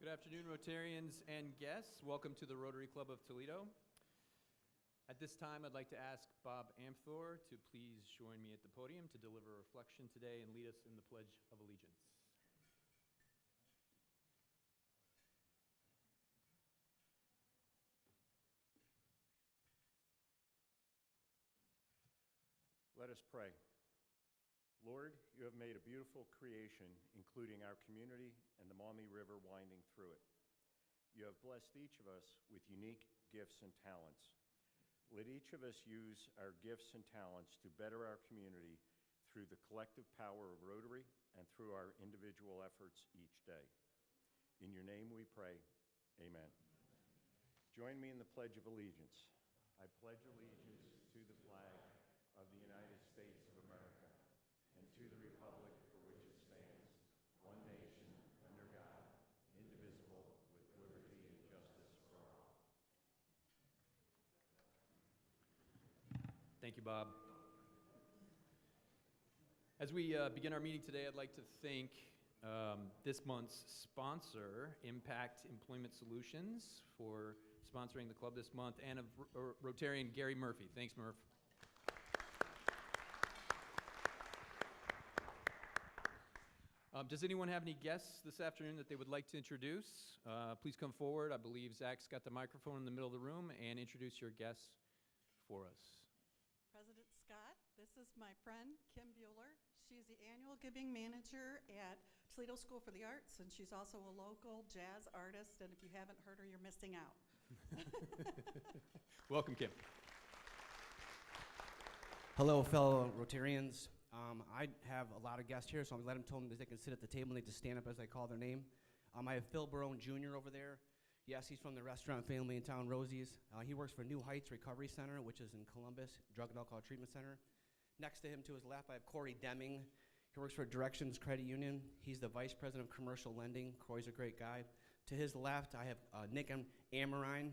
Good afternoon, Rotarians and guests. Welcome to the Rotary Club of Toledo. At this time, I'd like to ask Bob Amthor to please join me at the podium to deliver a reflection today and lead us in the Pledge of Allegiance. Let us pray. Lord, you have made a beautiful creation, including our community and the Maumee River winding through it. You have blessed each of us with unique gifts and talents. Let each of us use our gifts and talents to better our community through the collective power of Rotary and through our individual efforts each day. In your name we pray, amen. Join me in the Pledge of Allegiance. I pledge allegiance to the flag of the United States of America and to the republic for which it stands, one nation, under God, indivisible, with liberty and justice for all. Thank you, Bob. As we begin our meeting today, I'd like to thank this month's sponsor, Impact Employment Solutions, for sponsoring the club this month, and of Rotarian Gary Murphy. Thanks, Murph. Does anyone have any guests this afternoon that they would like to introduce? Please come forward. I believe Zach's got the microphone in the middle of the room, and introduce your guests for us. President Scott, this is my friend, Kim Bueller. She's the annual giving manager at Toledo School for the Arts, and she's also a local jazz artist, and if you haven't heard her, you're missing out. Welcome, Kim. Hello, fellow Rotarians. I have a lot of guests here, so I'm going to tell them that they can sit at the table and they just stand up as I call their name. I have Phil Barone Jr. over there. Yes, he's from the restaurant family in town, Rosie's. He works for New Heights Recovery Center, which is in Columbus, Drug and Alcohol Treatment Center. Next to him, to his left, I have Corey Deming. He works for Directions Credit Union. He's the Vice President of Commercial Lending. Corey's a great guy. To his left, I have Nick Amarine.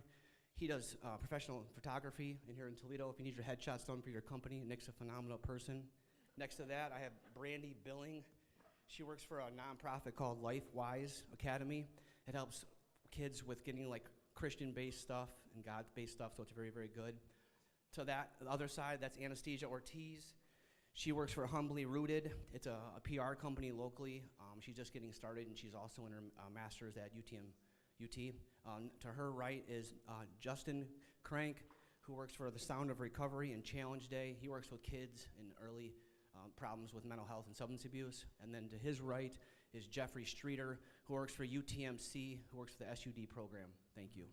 He does professional photography in here in Toledo. If you need your headshots done for your company, Nick's a phenomenal person. Next to that, I have Brandy Billing. She works for a nonprofit called LifeWise Academy. It helps kids with getting like Christian-based stuff and God-based stuff, so it's very, very good. To that, the other side, that's Anastasia Ortiz. She works for Humbly Rooted. It's a PR company locally. She's just getting started, and she's also in her master's at UT. To her right is Justin Crank, who works for the Sound of Recovery and Challenge Day. He works with kids in early problems with mental health and substance abuse. And then to his right is Jeffrey Streeter, who works for UTMC, who works for the SUD program. Thank you.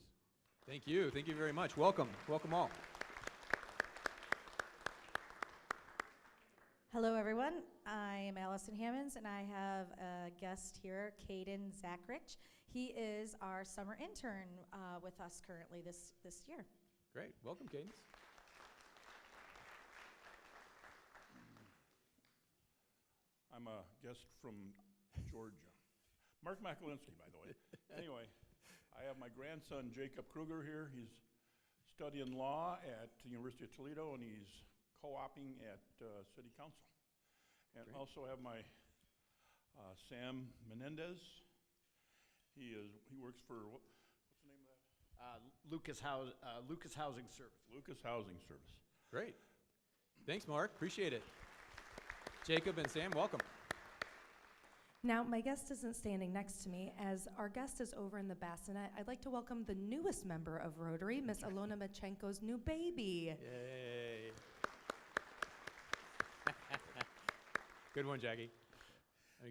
Thank you. Thank you very much. Welcome. Welcome all. Hello, everyone. I am Allison Hammonds, and I have a guest here, Caden Zachrich. He is our summer intern with us currently this year. Great. Welcome, Cadence. I'm a guest from Georgia. Mark Makalinsky, by the way. Anyway, I have my grandson, Jacob Kruger, here. He's studying law at the University of Toledo, and he's co-oping at City Council. And Great. Also have my Sam Menendez. He works for, what's the name of that? Lucas Housing Service. Lucas Housing Service. Great. Thanks, Mark. Appreciate it. Jacob and Sam, welcome. Now, my guest isn't standing next to me. As our guest is over in the bassinet, I'd like to welcome the newest member of Rotary, Miss Alona Machenko's new baby. Yay. Good one, Jackie.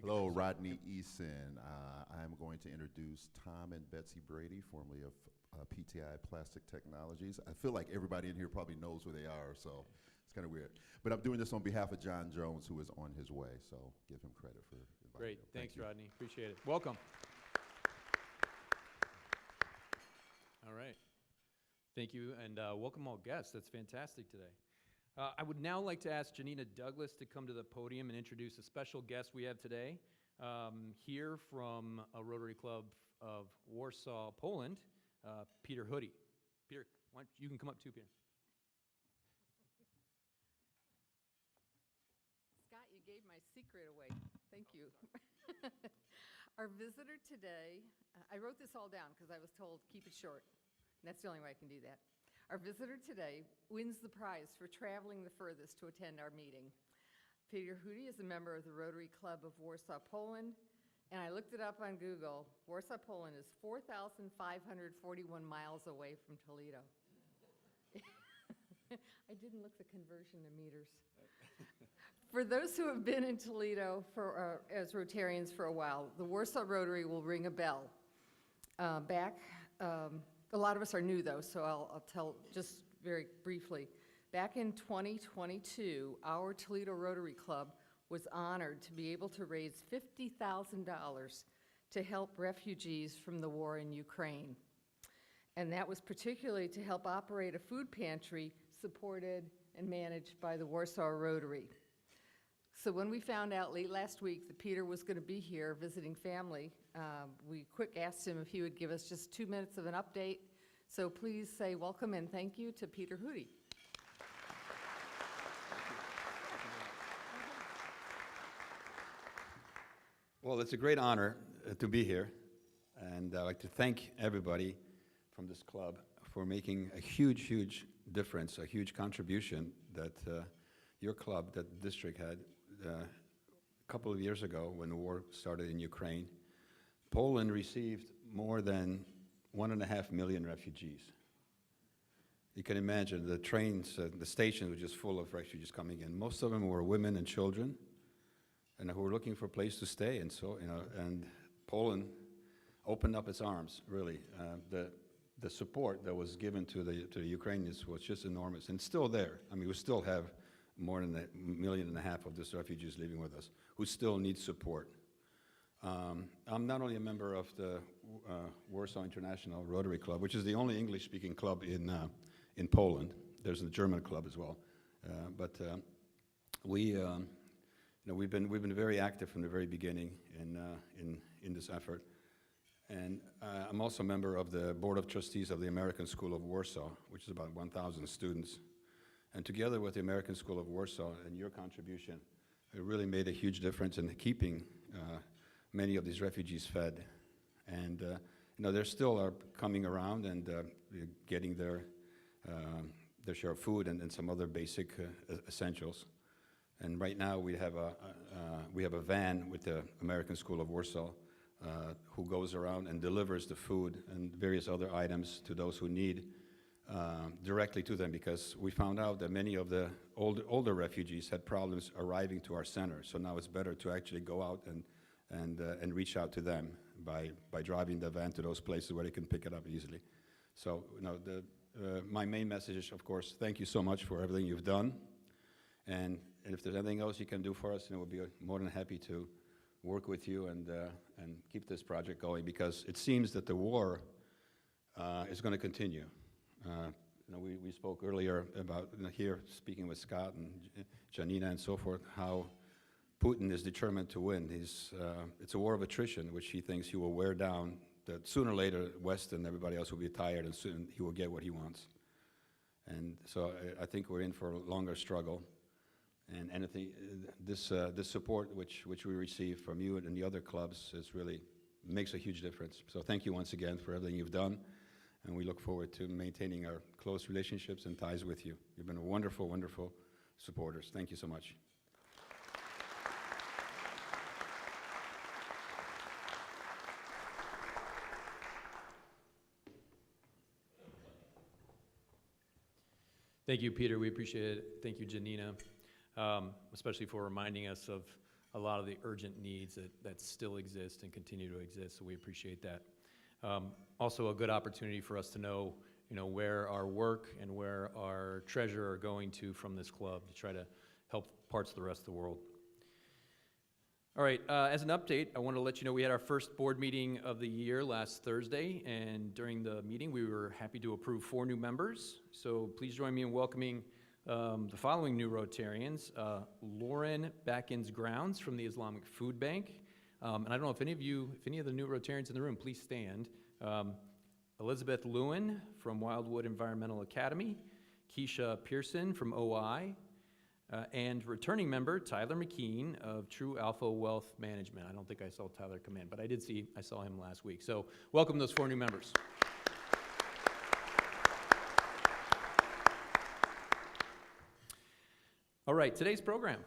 Hello, Rodney Eason. I'm going to introduce Tom and Betsy Brady, formerly of PTI Plastic Technologies. I feel like everybody in here probably knows who they are, so it's kind of weird. But I'm doing this on behalf of John Jones, who is on his way, so give him credit for inviting Great. him. Thanks, Thank you. Rodney. Appreciate it. Welcome. All right. Thank you, and welcome all guests. That's fantastic today. I would now like to ask Janina Douglas to come to the podium and introduce a special guest we have today. Here from a Rotary Club of Warsaw, Poland, Peter Hoodie. Peter, you can come up too, Peter. Scott, you gave my secret away. Thank you. Our visitor today, I wrote this all down because I was told keep it short, and that's the only way I can do that. Our visitor today wins the prize for traveling the furthest to attend our meeting. Peter Hudi is a member of the Rotary Club of Warsaw, Poland, and I looked it up on Google. Warsaw, Poland is 4,541 miles away from Toledo. I didn't look the conversion to meters. For those who have been in Toledo as Rotarians for a while, the Warsaw Rotary will ring a bell. A lot of us are new though, so I'll tell just very briefly. Back in 2022, our Toledo Rotary Club was honored to be able to raise $50,000 to help refugees from the war in Ukraine. And that was particularly to help operate a food pantry supported and managed by the Warsaw Rotary. So when we found out late last week that Peter was going to be here visiting family, we quick asked him if he would give us just 2 minutes of an update. So please say welcome and thank you to Peter Hudi. Well, it's a great honor to be here, and I'd like to thank everybody from this club for making a huge, huge difference, a huge contribution that your club, that the district had a couple of years ago when the war started in Ukraine. Poland received more than 1.5 million refugees. You can imagine the trains, the stations were just full of refugees coming in. Most of them were women and children, and who were looking for a place to stay. And so, and Poland opened up its arms, really. The support that was given to the Ukrainians was just enormous, and still there. I mean, we still have more than 1.5 million of these refugees living with us, who still need support. I'm not only a member of the Warsaw International Rotary Club, which is the only English-speaking club in Poland. There's a German club as well, but we've been very active from the very beginning in this effort. And I'm also a member of the Board of Trustees of the American School of Warsaw, which is about 1,000 students. And together with the American School of Warsaw and your contribution, it really made a huge difference in keeping many of these refugees fed. And they still are coming around and getting their share of food and some other basic essentials. And right now we have a van with the American School of Warsaw who goes around and delivers the food and various other items to those who need directly to them, because we found out that many of the older refugees had problems arriving to our center. So now it's better to actually go out and reach out to them by driving the van to those places where they can pick it up easily. So my main message is, of course, thank you so much for everything you've done. And if there's anything else you can do for us, we'll be more than happy to work with you and keep this project going, because it seems that the war is going to continue. We spoke earlier about, here speaking with Scott and Janina and so forth, how Putin is determined to win. It's a war of attrition, which he thinks he will wear down, that sooner or later West and everybody else will be tired and soon he will get what he wants. And so I think we're in for a longer struggle. And anything, this support which we receive from you and the other clubs makes a huge difference. So thank you once again for everything you've done, and we look forward to maintaining our close relationships and ties with you. You've been wonderful, wonderful supporters. Thank you so much. Thank you, Peter. We appreciate it. Thank you, Janina. Especially for reminding us of a lot of the urgent needs that still exist and continue to exist, so we appreciate that. Also a good opportunity for us to know, where our work and where our treasure are going to from this club to try to help parts of the rest of the world. All right, as an update, I want to let you know we had our first board meeting of the year last Thursday, and during the meeting we were happy to approve 4 new members. So please join me in welcoming the following new Rotarians: Lauren Backins-Grounds from the Islamic Food Bank. And I don't know if any of the new Rotarians in the room, please stand. Elizabeth Lewin from Wildwood Environmental Academy. Keisha Pearson from OI. And returning member Tyler McKean of True Alpha Wealth Management. I don't think I saw Tyler come in, but I saw him last week. So welcome those 4 new members. All right, today's program.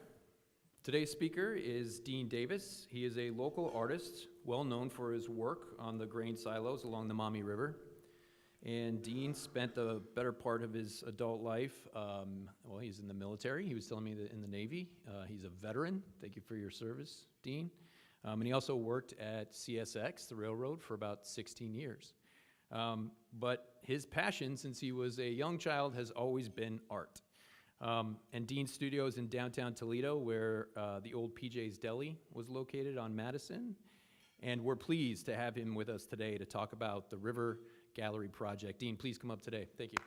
Today's speaker is Dean Davis. He is a local artist, well known for his work on the grain silos along the Maumee River. And Dean spent the better part of his adult life, well, he's in the military. He was telling me that in the Navy. He's a veteran. Thank you for your service, Dean. And he also worked at CSX, the railroad, for about 16 years. But his passion since he was a young child has always been art. And Dean's studio is in downtown Toledo, where the old PJ's Deli was located on Madison. And we're pleased to have him with us today to talk about the River Gallery project. Dean, please come up today. Thank you.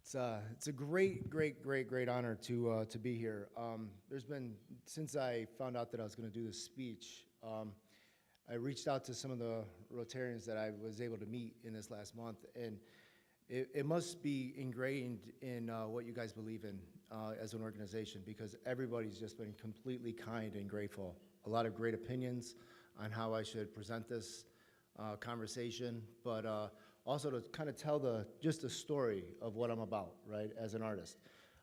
So it's a great honor to be here. There's been, since I found out that I was going to do this speech, I reached out to some of the Rotarians that I was able to meet in this last month, and it must be ingrained in what you guys believe in as an organization, because everybody's just been completely kind and grateful. A lot of great opinions on how I should present this conversation, but also to kind of tell just the story of what I'm about, right, as an artist.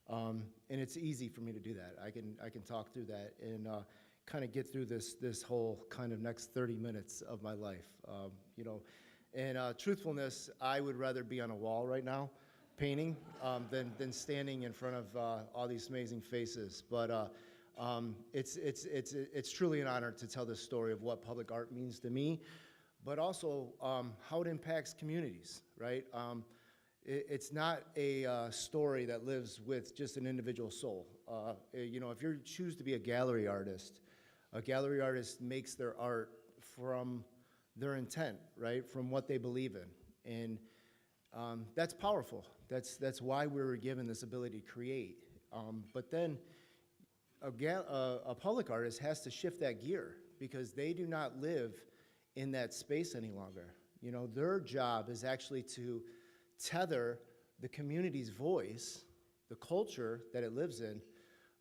And it's easy for me to do that. I can talk through that and kind of get through this whole kind of next 30 minutes of my life, you know. And truthfulness, I would rather be on a wall right now painting than standing in front of all these amazing faces. But it's truly an honor to tell this story of what public art means to me, but also how it impacts communities, right? It's not a story that lives with just an individual soul. You know, if you choose to be a gallery artist makes their art from their intent, right? From what they believe in. And that's powerful. That's why we were given this ability to create. But then a public artist has to shift that gear because they do not live in that space any longer. You know, their job is actually to tether the community's voice, the culture that it lives in,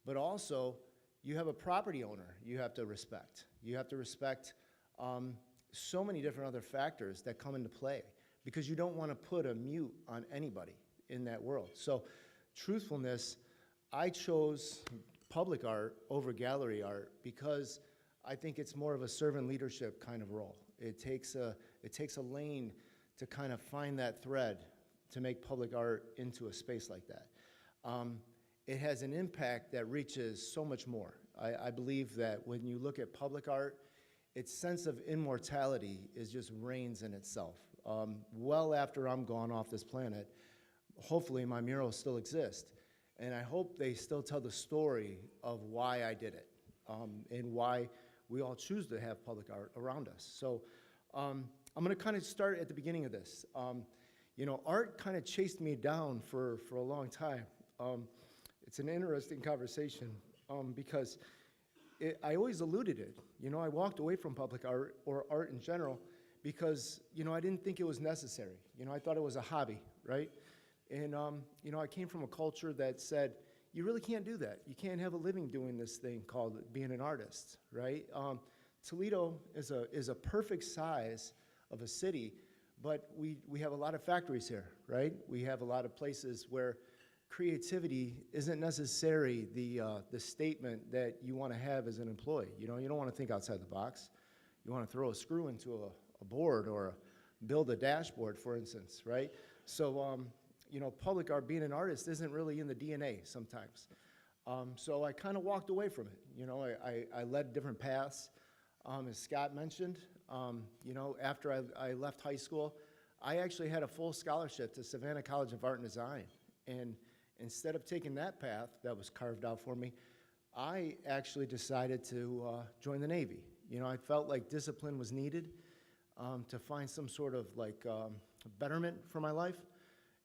but also you have a property owner you have to respect. You have to respect so many different other factors that come into play because you don't want to put a mute on anybody in that world. So truthfulness, I chose public art over gallery art because I think it's more of a servant leadership kind of role. It takes a lane to kind of find that thread to make public art into a space like that. It has an impact that reaches so much more. I believe that when you look at public art, its sense of immortality is just reigns in itself. Well after I'm gone off this planet, hopefully my murals still exist. And I hope they still tell the story of why I did it and why we all choose to have public art around us. So I'm gonna kind of start at the beginning of this. You know, art kind of chased me down for a long time. It's an interesting conversation because I always eluded it. You know, I walked away from public art or art in general because, you know, I didn't think it was necessary. You know, I thought it was a hobby, right? And, you know, I came from a culture that said, you really can't do that. You can't have a living doing this thing called being an artist, right? Toledo is a perfect size of a city, but we have a lot of factories here, right? We have a lot of places where creativity isn't necessarily the statement that you want to have as an employee. You know, you don't want to think outside the box. You want to throw a screw into a board or build a dashboard, for instance, right? So, you know, public art, being an artist isn't really in the DNA sometimes. So I kind of walked away from it. You know, I led different paths. As Scott mentioned, you know, after I left high school, I actually had a full scholarship to Savannah College of Art and Design. And instead of taking that path that was carved out for me, I actually decided to join the Navy. You know, I felt like discipline was needed to find some sort of like betterment for my life.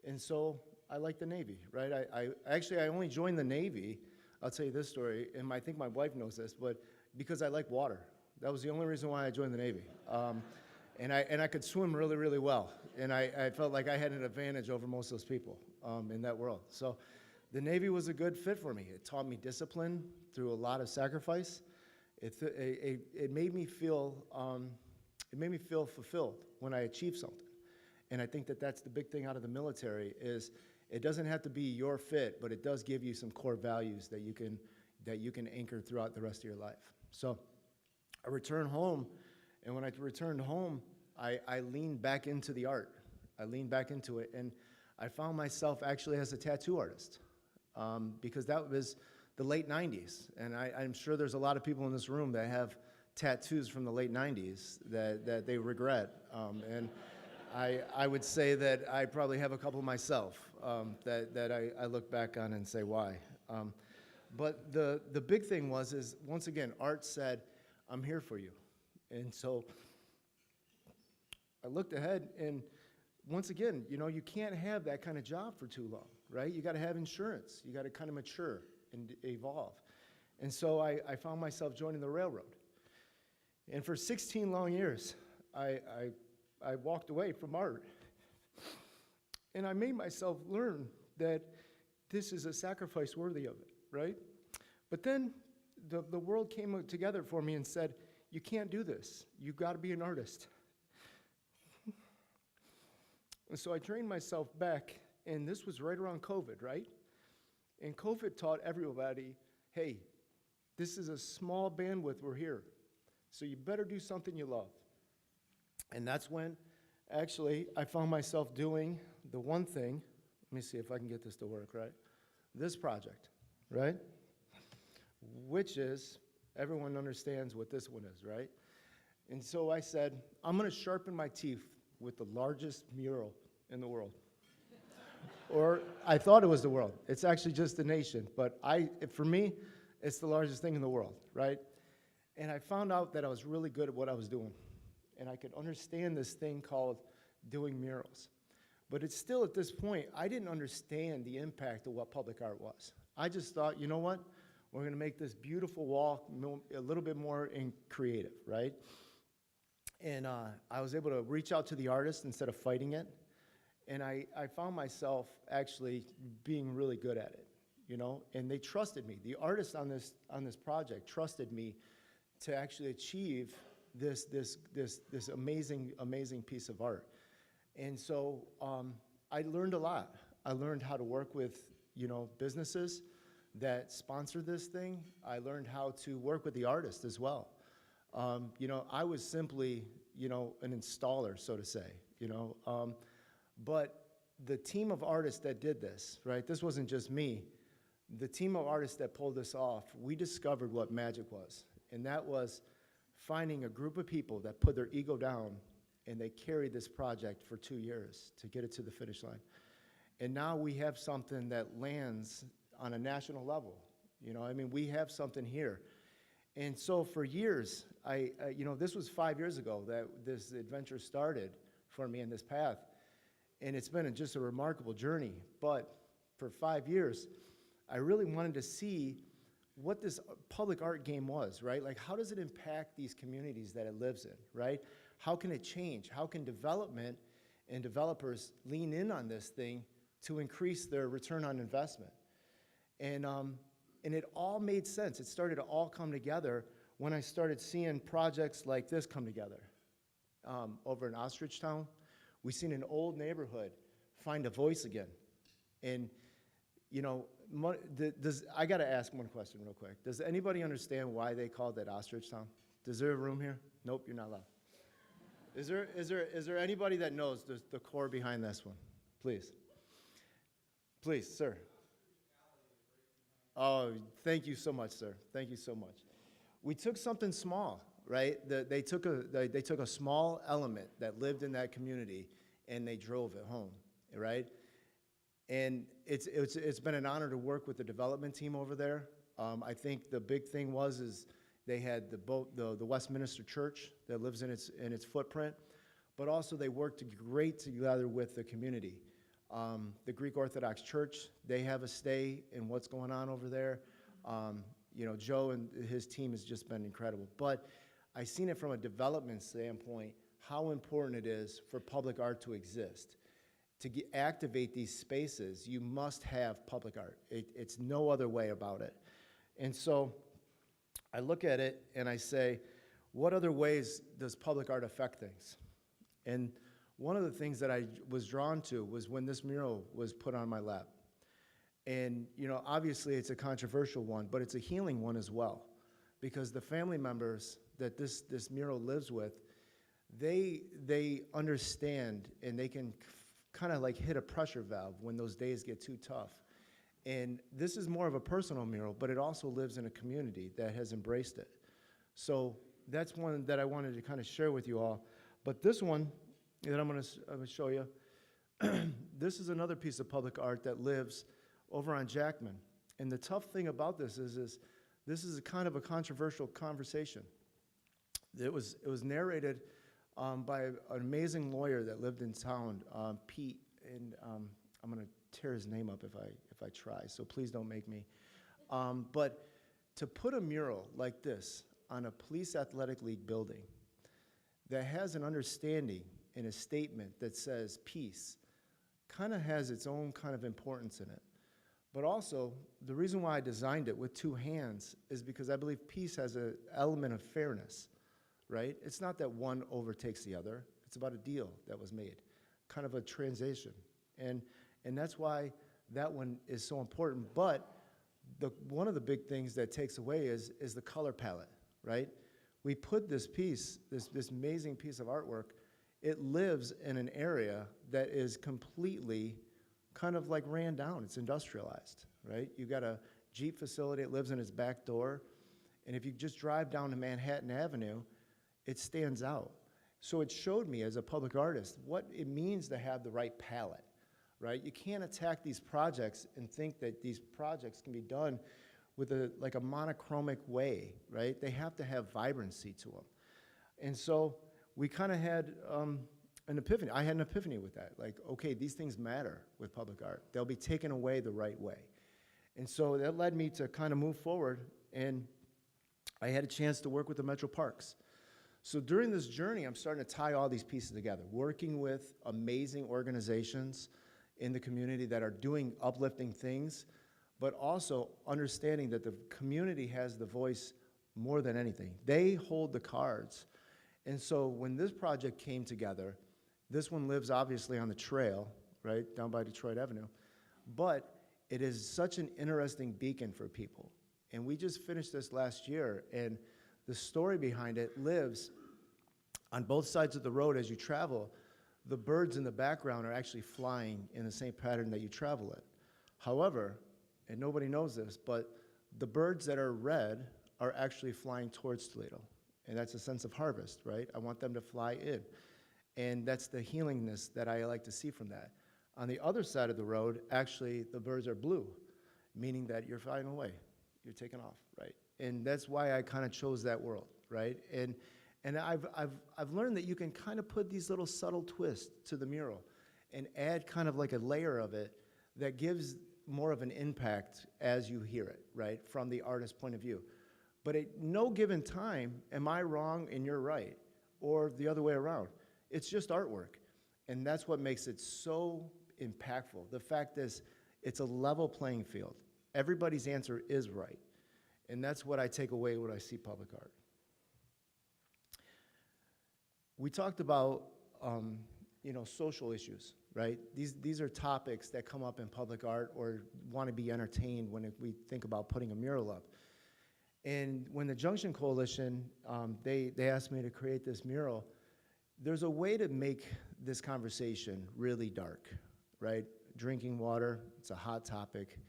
And so I like the Navy, right? I only joined the Navy, I'll tell you this story, and I think my wife knows this, but because I like water. That was the only reason why I joined the Navy. And I could swim really, really well. And I felt like I had an advantage over most of those people in that world. So the Navy was a good fit for me. It taught me discipline through a lot of sacrifice. It made me feel fulfilled when I achieved something. And I think that that's the big thing out of the military is it doesn't have to be your fit, but it does give you some core values that you can anchor throughout the rest of your life. So I returned home, and when I returned home, I leaned back into the art. I leaned back into it, and I found myself actually as a tattoo artist because that was the late 90s. And I'm sure there's a lot of people in this room that have tattoos from the late 90s that they regret. And I would say that I probably have a couple myself that I look back on and say, why? But the big thing is once again, art said, I'm here for you. And so I looked ahead, and once again, you can't have that kind of job for too long, right? You got to have insurance. You got to kind of mature and evolve. And so I found myself joining the railroad. And for 16 long years, I walked away from art. And I made myself learn that this is a sacrifice worthy of it, right? But then the world came together for me and said, you can't do this. You've got to be an artist. And so I trained myself back, and this was right around COVID, right? And COVID taught everybody, hey, this is a small bandwidth, we're here. So you better do something you love. And that's when, actually, I found myself doing the one thing, let me see if I can get this to work, right? This project, right? Which is, everyone understands what this one is, right? And so I said, I'm going to sharpen my teeth with the largest mural in the world. Or I thought it was the world. It's actually just the nation. But for me, it's the largest thing in the world, right? And I found out that I was really good at what I was doing. And I could understand this thing called doing murals. But it's still at this point, I didn't understand the impact of what public art was. I just thought, you know what? We're going to make this beautiful wall a little bit more creative, right? And I was able to reach out to the artist instead of fighting it. And I found myself actually being really good at it, and they trusted me. The artists on this project trusted me to actually achieve this amazing piece of art. And so I learned a lot. I learned how to work with, businesses that sponsor this thing. I learned how to work with the artist as well. I was simply, an installer, so to say, but the team of artists that did this, right, this wasn't just me. The team of artists that pulled this off, we discovered what magic was. And that was finding a group of people that put their ego down and they carried this project for 2 years to get it to the finish line. And now we have something that lands on a national level. We have something here. And so for years, this was 5 years ago that this adventure started for me in this path. And it's been just a remarkable journey. But for 5 years, I really wanted to see what this public art game was, right? Like, how does it impact these communities that it lives in, right? How can it change? How can development and developers lean in on this thing to increase their return on investment? And it all made sense. It started to all come together when I started seeing projects like this come together. Over in Ostrich Town, we seen an old neighborhood find a voice again. And, I got to ask one question real quick. Does anybody understand why they called that Ostrich Town? Is there a room here? Nope, you're not allowed. Is there anybody that knows the core behind this one? Please. Please, sir. Oh, thank you so much, sir. Thank you so much. We took something small, right? They took a small element that lived in that community and they drove it home, right? And it's been an honor to work with the development team over there. I think the big thing is they had the Westminster Church that lives in its footprint, but also they worked great together with the community. The Greek Orthodox Church, they have a stay in what's going on over there. You know, Joe and his team has just been incredible. But I've seen it from a development standpoint, how important it is for public art to exist. To activate these spaces, you must have public art. It's no other way about it. And so I look at it and I say, what other ways does public art affect things? And one of the things that I was drawn to was when this mural was put on my lap. And, you know, obviously it's a controversial one, but it's a healing one as well. Because the family members that this mural lives with, they understand and they can kind of like hit a pressure valve when those days get too tough. And this is more of a personal mural, but it also lives in a community that has embraced it. So that's one that I wanted to kind of share with you all. But this one that I'm going to show you, this is another piece of public art that lives over on Jackman. And the tough thing about this is this is a kind of a controversial conversation. It was narrated by an amazing lawyer that lived in town, Pete, and I'm going to tear his name up if I try, so please don't make me. But to put a mural like this on a police athletic league building that has an understanding and a statement that says peace kind of has its own kind of importance in it. But also, the reason why I designed it with two hands is because I believe peace has an element of fairness, right? It's not that one overtakes the other. It's about a deal that was made, kind of a transition. And that's why that one is so important. But one of the big things that takes away is the color palette, right? We put this piece, this amazing piece of artwork, it lives in an area that is completely kind of like ran down. It's industrialized, right? You got a Jeep facility, it lives in its back door. And if you just drive down to Manhattan Avenue, it stands out. So it showed me as a public artist what it means to have the right palette, right? You can't attack these projects and think that these projects can be done with like a monochromic way, right? They have to have vibrancy to them. And so we kind of had an epiphany. I had an epiphany with that. Like, okay, these things matter with public art. They'll be taken away the right way. And so that led me to kind of move forward, and I had a chance to work with the Metro Parks. So during this journey, I'm starting to tie all these pieces together, working with amazing organizations in the community that are doing uplifting things, but also understanding that the community has the voice more than anything. They hold the cards. And so when this project came together, this one lives obviously on the trail, right, down by Detroit Avenue, but it is such an interesting beacon for people. And we just finished this last year, and the story behind it lives on both sides of the road as you travel. The birds in the background are actually flying in the same pattern that you travel in. However, and nobody knows this, but the birds that are red are actually flying towards Toledo. And that's a sense of harvest, right? I want them to fly in. And that's the healingness that I like to see from that. On the other side of the road, actually, the birds are blue, meaning that you're flying away. You're taking off, right? And that's why I kind of chose that world, right? And I've learned that you can kind of put these little subtle twists to the mural and add kind of like a layer of it that gives more of an impact as you hear it, right, from the artist's point of view. But at no given time am I wrong and you're right, or the other way around. It's just artwork, and that's what makes it so impactful. The fact is, it's a level playing field. Everybody's answer is right, and that's what I take away when I see public art. We talked about social issues, right? These are topics that come up in public art or want to be entertained when we think about putting a mural up. And when the Junction Coalition, they asked me to create this mural, there's a way to make this conversation really dark, right? Drinking water, it's a hot topic.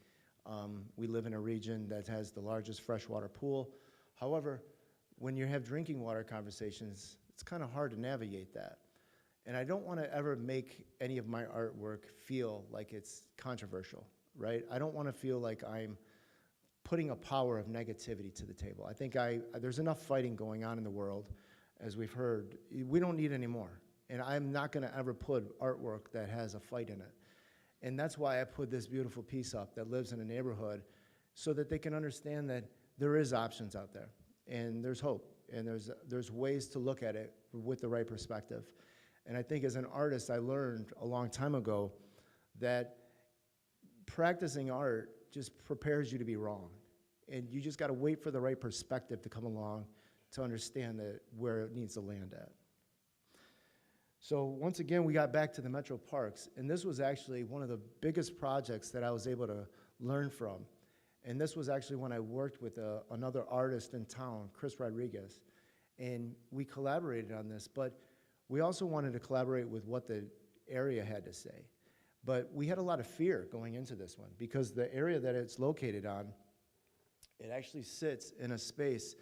We live in a region that has the largest freshwater pool. However, when you have drinking water conversations, it's kind of hard to navigate that. And I don't want to ever make any of my artwork feel like it's controversial, right? I don't want to feel like I'm putting a power of negativity to the table. I think there's enough fighting going on in the world, as we've heard. We don't need any more. And I'm not going to ever put artwork that has a fight in it. And that's why I put this beautiful piece up that lives in a neighborhood so that they can understand that there is options out there and there's hope and there's ways to look at it with the right perspective. And I think as an artist, I learned a long time ago that practicing art just prepares you to be wrong. And you just got to wait for the right perspective to come along to understand that where it needs to land at. So once again, we got back to the Metro Parks, and this was actually one of the biggest projects that I was able to learn from. And this was actually when I worked with another artist in town, Chris Rodriguez, and we collaborated on this, but we also wanted to collaborate with what the area had to say. But we had a lot of fear going into this one because the area that it's located on, it actually sits in a space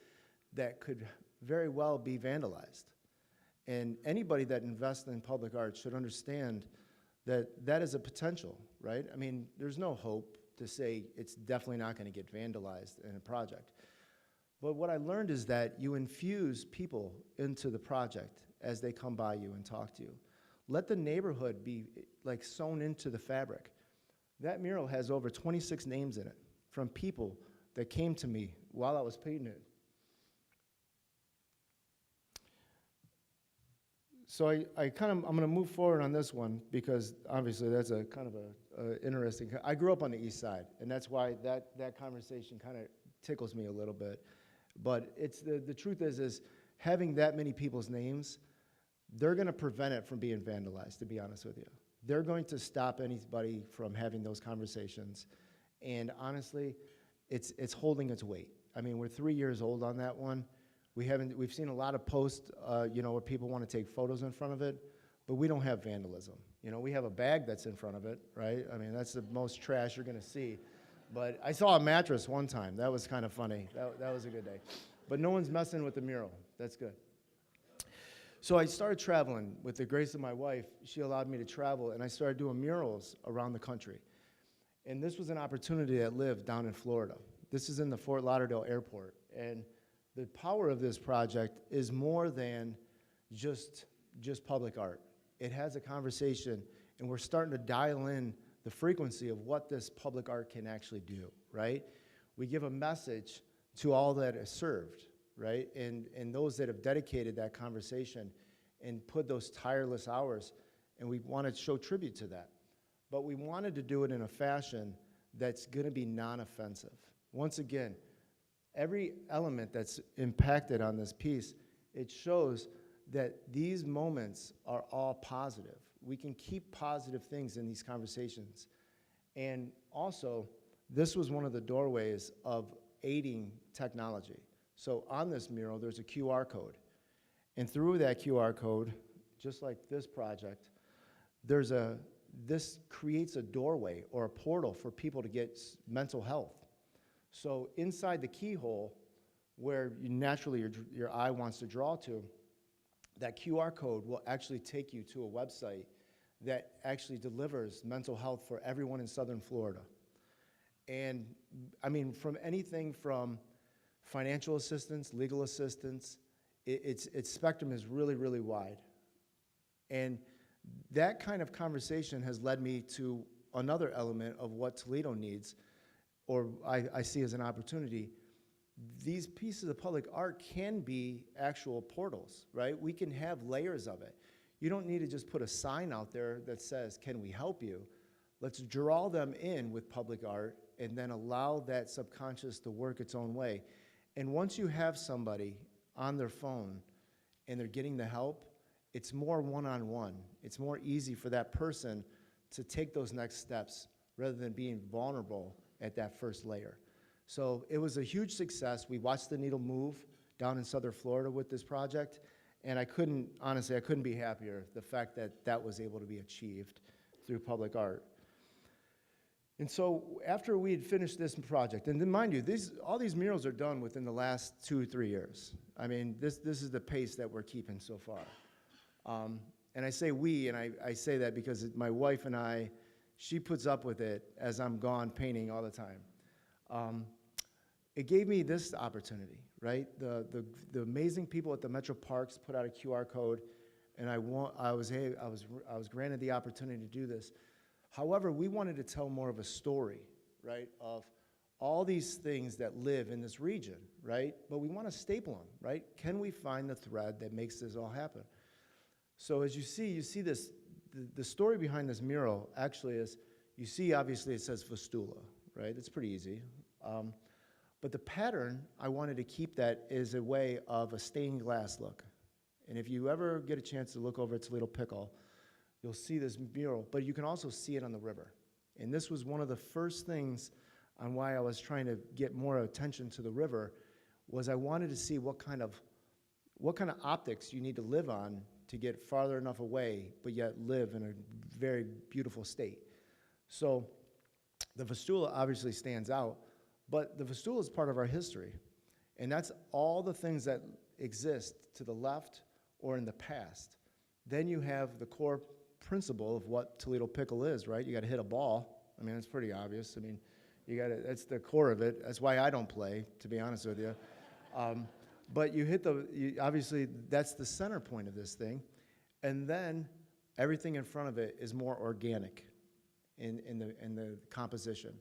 that could very well be vandalized. And anybody that invests in public art should understand that that is a potential, right? I mean, there's no hope to say it's definitely not going to get vandalized in a project. But what I learned is that you infuse people into the project as they come by you and talk to you. Let the neighborhood be like sewn into the fabric. That mural has over 26 names in it from people that came to me while I was painting it. So I'm going to move forward on this one because obviously that's a kind of a interesting. I grew up on the East Side, and that's why that conversation kind of tickles me a little bit. But it's the truth is having that many people's names, they're going to prevent it from being vandalized. To be honest with you, they're going to stop anybody from having those conversations, and honestly, it's holding its weight. I mean, we're 3 years old on that one. We've seen a lot of posts, where people want to take photos in front of it, but we don't have vandalism. We have a bag that's in front of it, right? I mean, that's the most trash you're going to see. But I saw a mattress one time. That was kind of funny. That was a good day. But no one's messing with the mural. That's good. So I started traveling. With the grace of my wife, she allowed me to travel, and I started doing murals around the country. And this was an opportunity that lived down in Florida. This is in the Fort Lauderdale airport. And the power of this project is more than just public art. It has a conversation, and we're starting to dial in the frequency of what this public art can actually do, right? We give a message to all that is served, right? And those that have dedicated that conversation and put those tireless hours, and we want to show tribute to that. But we wanted to do it in a fashion that's going to be non-offensive. Once again, every element that's impacted on this piece, it shows that these moments are all positive. We can keep positive things in these conversations. And also, this was one of the doorways of aiding technology. So on this mural, there's a QR code. And through that QR code, just like this project, this creates a doorway or a portal for people to get mental health. So inside the keyhole, where naturally your eye wants to draw to, that QR code will actually take you to a website that actually delivers mental health for everyone in Southern Florida. And I mean, from anything from financial assistance, legal assistance, its spectrum is really, really wide. And that kind of conversation has led me to another element of what Toledo needs, or I see as an opportunity. These pieces of public art can be actual portals, right? We can have layers of it. You don't need to just put a sign out there that says, "Can we help you?" Let's draw them in with public art and then allow that subconscious to work its own way. And once you have somebody on their phone and they're getting the help, it's more one-on-one. It's more easy for that person to take those next steps rather than being vulnerable at that first layer. So it was a huge success. We watched the needle move down in Southern Florida with this project, and honestly, I couldn't be happier the fact that that was able to be achieved through public art. And so after we had finished this project, and then mind you, all these murals are done within the last 2 or 3 years. I mean, this is the pace that we're keeping so far. And I say we, and I say that because my wife and I, she puts up with it as I'm gone painting all the time. It gave me this opportunity, right? The amazing people at the Metro Parks put out a QR code, and I was granted the opportunity to do this. However, we wanted to tell more of a story, right, of all these things that live in this region, right? But we want to staple them, right? Can we find the thread that makes this all happen? So as you see this, the story behind this mural actually is, you see obviously it says Vistula, right? It's pretty easy. But the pattern, I wanted to keep that as a way of a stained glass look. And if you ever get a chance to look over at Toledo Pickle, you'll see this mural, but you can also see it on the river. And this was one of the first things on why I was trying to get more attention to the river, was I wanted to see what kind of optics you need to live on to get farther enough away, but yet live in a very beautiful state. So the Vistula obviously stands out, but the Vistula is part of our history. And that's all the things that exist to the left or in the past. Then you have the core principle of what Toledo Pickle is, right? You got to hit a ball. I mean, it's pretty obvious. I mean, that's the core of it. That's why I don't play, to be honest with you. But you hit obviously, that's the center point of this thing. And then everything in front of it is more organic in the composition.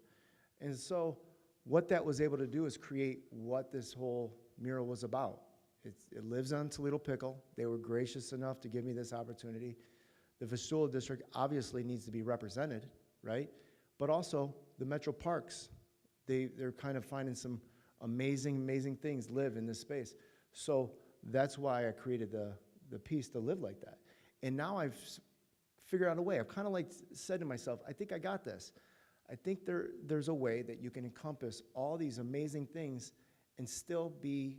And so what that was able to do is create what this whole mural was about. It lives on Toledo Pickle. They were gracious enough to give me this opportunity. The Vistula District obviously needs to be represented, right? But also the metro parks, they're kind of finding some amazing things live in this space. So that's why I created the piece to live like that. And now I've figured out a way. I've kind of like said to myself, I think I got this. I think there's a way that you can encompass all these amazing things and still be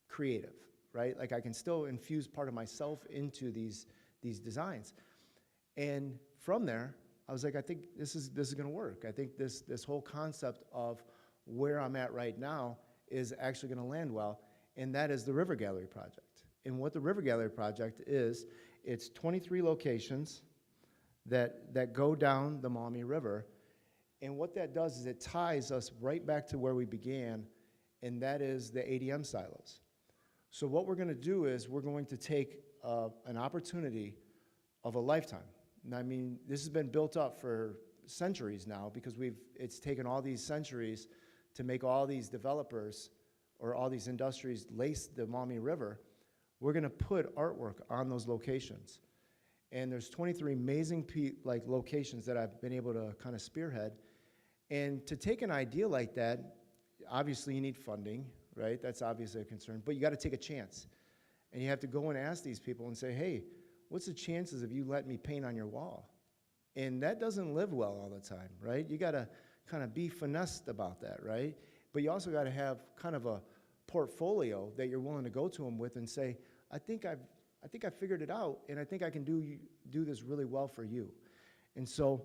creative, right? Like I can still infuse part of myself into these designs. And from there, I was like, I think this is gonna work. I think this whole concept of where I'm at right now is actually gonna land well, and that is the River Gallery Project. And what the River Gallery Project is, it's 23 locations that go down the Maumee River. And what that does is it ties us right back to where we began, and that is the ADM silos. So what we're gonna do is we're going to take an opportunity of a lifetime. And I mean, this has been built up for centuries now because it's taken all these centuries to make all these developers or all these industries lace the Maumee River. We're gonna put artwork on those locations. And there's 23 amazing locations that I've been able to kind of spearhead. And to take an idea like that, obviously you need funding, right? That's obviously a concern, but you gotta take a chance. And you have to go and ask these people and say, hey, what's the chances of you letting me paint on your wall? And that doesn't live well all the time, right? You gotta kind of be finessed about that, right? But you also gotta have kind of a portfolio that you're willing to go to them with and say, I think I figured it out, and I think I can do this really well for you. And so,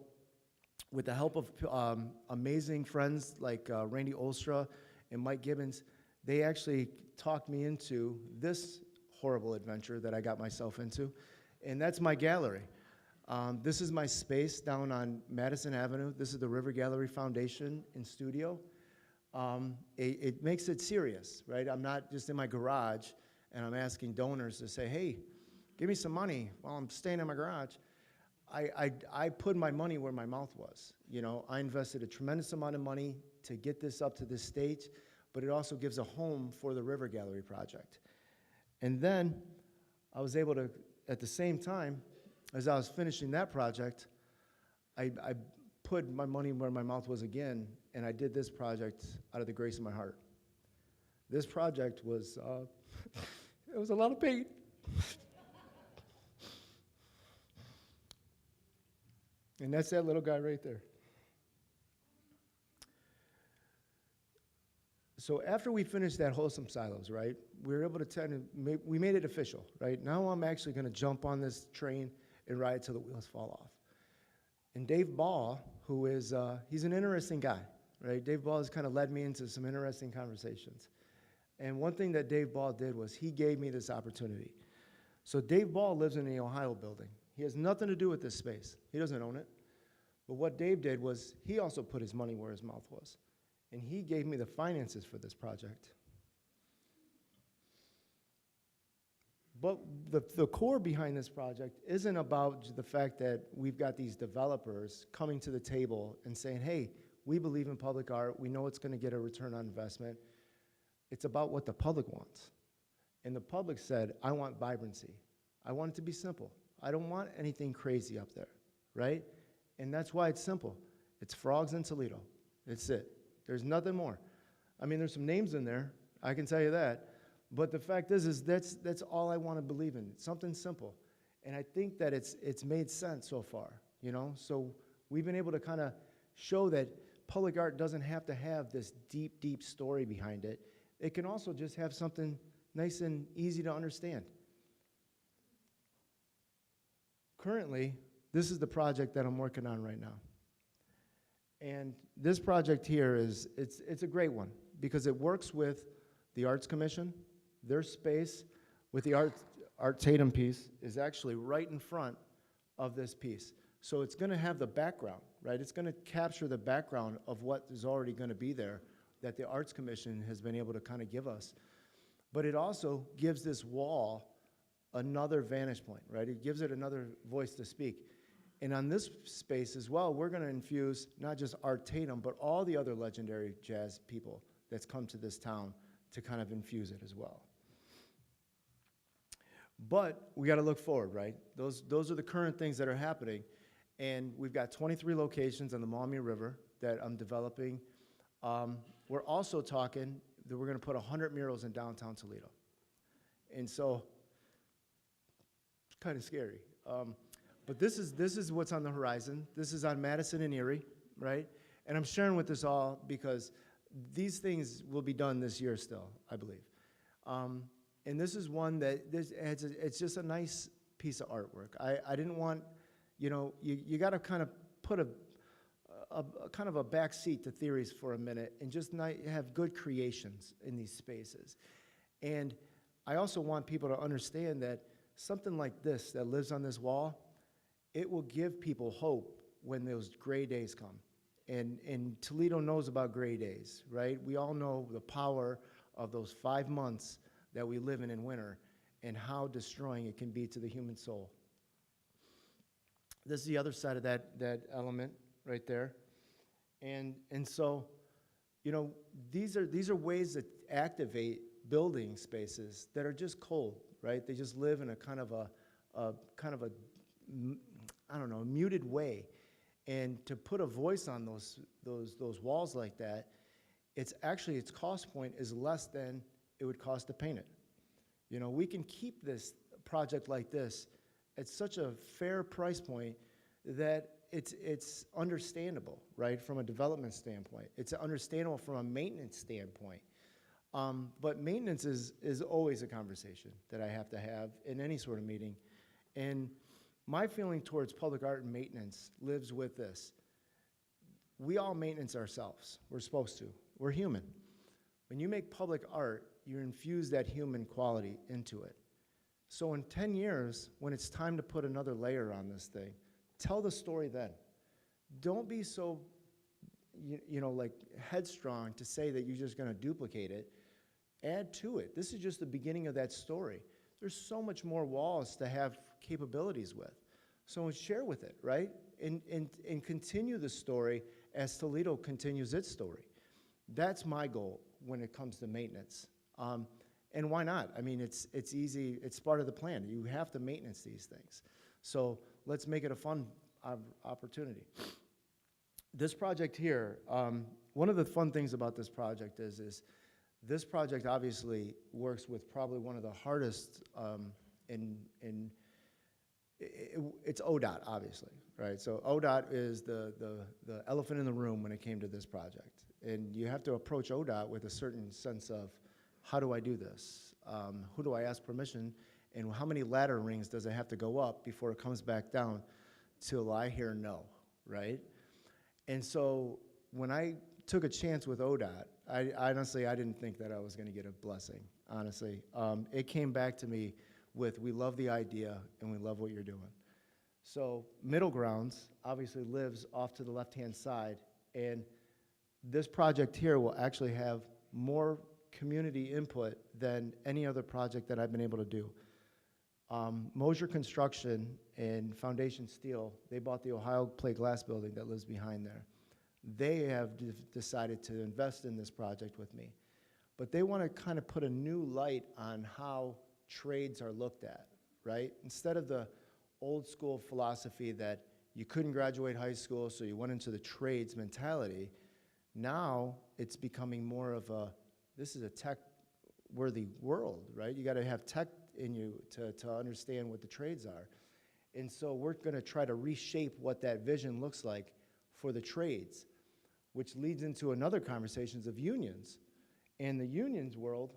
with the help of amazing friends like Randy Olstra and Mike Gibbons, they actually talked me into this horrible adventure that I got myself into, and that's my gallery. This is my space down on Madison Avenue. This is the River Gallery Foundation and Studio. It makes it serious, right? I'm not just in my garage and I'm asking donors to say, hey, give me some money while I'm staying in my garage. I put my money where my mouth was. You know, I invested a tremendous amount of money to get this up to this stage, but it also gives a home for the River Gallery Project. And then I was able to, at the same time, as I was finishing that project, I put my money where my mouth was again, and I did this project out of the grace of my heart. This project was, it was a lot of paint. And that's that little guy right there. So after we finished that Wholesome Silos, right, we were able to we made it official, right? Now I'm actually gonna jump on this train and ride till the wheels fall off. And Dave Ball, who is, he's an interesting guy, right? Dave Ball has kind of led me into some interesting conversations. And one thing that Dave Ball did was he gave me this opportunity. So Dave Ball lives in the Ohio building. He has nothing to do with this space. He doesn't own it. But what Dave did was he also put his money where his mouth was. And he gave me the finances for this project. But the core behind this project isn't about the fact that we've got these developers coming to the table and saying, hey, we believe in public art, we know it's going to get a return on investment. It's about what the public wants. And the public said, I want vibrancy. I want it to be simple. I don't want anything crazy up there, right? And that's why it's simple. It's frogs in Toledo. It's it. There's nothing more. I mean, there's some names in there, I can tell you that. But the fact is that's all I want to believe in. It's something simple. And I think that it's made sense so far, you know? So we've been able to kind of show that public art doesn't have to have this deep, deep story behind it. It can also just have something nice and easy to understand. Currently, this is the project that I'm working on right now. And this project here it's a great one because it works with the Arts Commission. Their space with the Art Tatum piece is actually right in front of this piece. So it's going to have the background, right? It's going to capture the background of what is already going to be there that the Arts Commission has been able to kind of give us. But it also gives this wall another vantage point, right? It gives it another voice to speak. And on this space as well, we're going to infuse not just Art Tatum, but all the other legendary jazz people that's come to this town to kind of infuse it as well. But we got to look forward, right? Those are the current things that are happening. And we've got 23 locations on the Maumee River that I'm developing. We're also talking that we're going to put 100 murals in downtown Toledo. And so it's kind of scary. But this is what's on the horizon. This is on Madison and Erie, right? And I'm sharing with this all because these things will be done this year still, I believe. And this is one that it's just a nice piece of artwork. I didn't want, you know, you got to kind of put a kind of a back seat to theories for a minute and just have good creations in these spaces. And I also want people to understand that something like this that lives on this wall, it will give people hope when those gray days come. And Toledo knows about gray days, right? We all know the power of those 5 months that we live in winter and how destroying it can be to the human soul. This is the other side of that element right there. And so, you know, these are ways that activate building spaces that are just cold, right? They just live in a kind of a I don't know, a muted way. And to put a voice on those walls like that, its cost point is less than it would cost to paint it. You know, we can keep this project like this at such a fair price point that it's understandable, right, from a development standpoint. It's understandable from a maintenance standpoint. But maintenance is always a conversation that I have to have in any sort of meeting. And my feeling towards public art and maintenance lives with this. We all maintenance ourselves. We're supposed to. We're human. When you make public art, you infuse that human quality into it. So in 10 years, when it's time to put another layer on this thing, tell the story then. Don't be so, you know, like headstrong to say that you're just going to duplicate it. Add to it. This is just the beginning of that story. There's so much more walls to have capabilities with. So share with it, right? And continue the story as Toledo continues its story. That's my goal when it comes to maintenance. And why not? I mean, it's easy. It's part of the plan. You have to maintenance these things. So let's make it a fun opportunity. This project here, one of the fun things about this project is this project obviously works with probably one of the hardest it's ODOT, obviously, right? So ODOT is the elephant in the room when it came to this project. And you have to approach ODOT with a certain sense of, how do I do this? Who do I ask permission? And how many ladder rings does it have to go up before it comes back down till I hear no, right? And so when I took a chance with ODOT, I honestly didn't think that I was going to get a blessing, honestly. It came back to me with, we love the idea and we love what you're doing. So Middle Grounds obviously lives off to the left-hand side, and this project here will actually have more community input than any other project that I've been able to do. Mosier Construction and Foundation Steel, they bought the Ohio Plate Glass building that lives behind there. They have decided to invest in this project with me. But they want to kind of put a new light on how trades are looked at, right? Instead of the old school philosophy that you couldn't graduate high school, so you went into the trades mentality, now it's becoming more of a, this is a tech-worthy world, right? You got to have tech in you to understand what the trades are. And so we're going to try to reshape what that vision looks like for the trades, which leads into another conversations of unions. And the unions world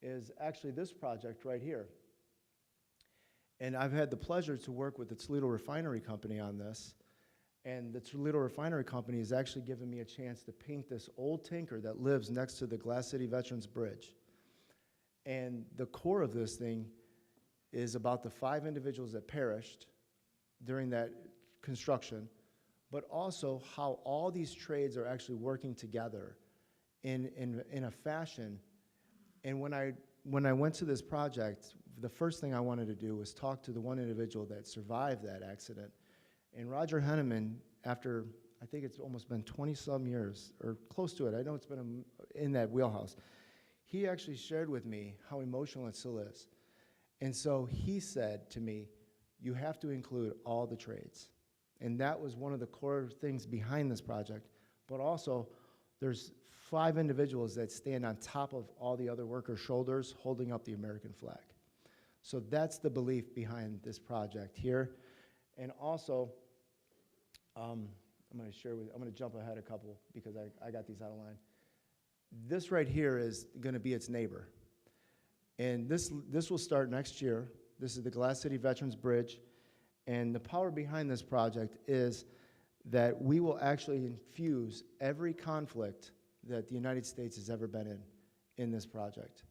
is actually this project right here. And I've had the pleasure to work with the Toledo Refinery Company on this. And the Toledo Refinery Company has actually given me a chance to paint this old tanker that lives next to the Glass City Veterans Bridge. And the core of this thing is about the 5 individuals that perished during that construction, but also how all these trades are actually working together in a fashion. And when I went to this project, the first thing I wanted to do was talk to the one individual that survived that accident. And Roger Henneman, after, I think it's almost been 20-some years, or close to it, I know it's been in that wheelhouse, he actually shared with me how emotional it still is. And so he said to me, you have to include all the trades. And that was one of the core things behind this project. But also, there's 5 individuals that stand on top of all the other workers' shoulders holding up the American flag. So that's the belief behind this project here. And also, I'm going to jump ahead a couple because I got these out of line. This right here is going to be its neighbor. And this will start next year. This is the Glass City Veterans Bridge. And the power behind this project is that we will actually infuse every conflict that the United States has ever been in this project.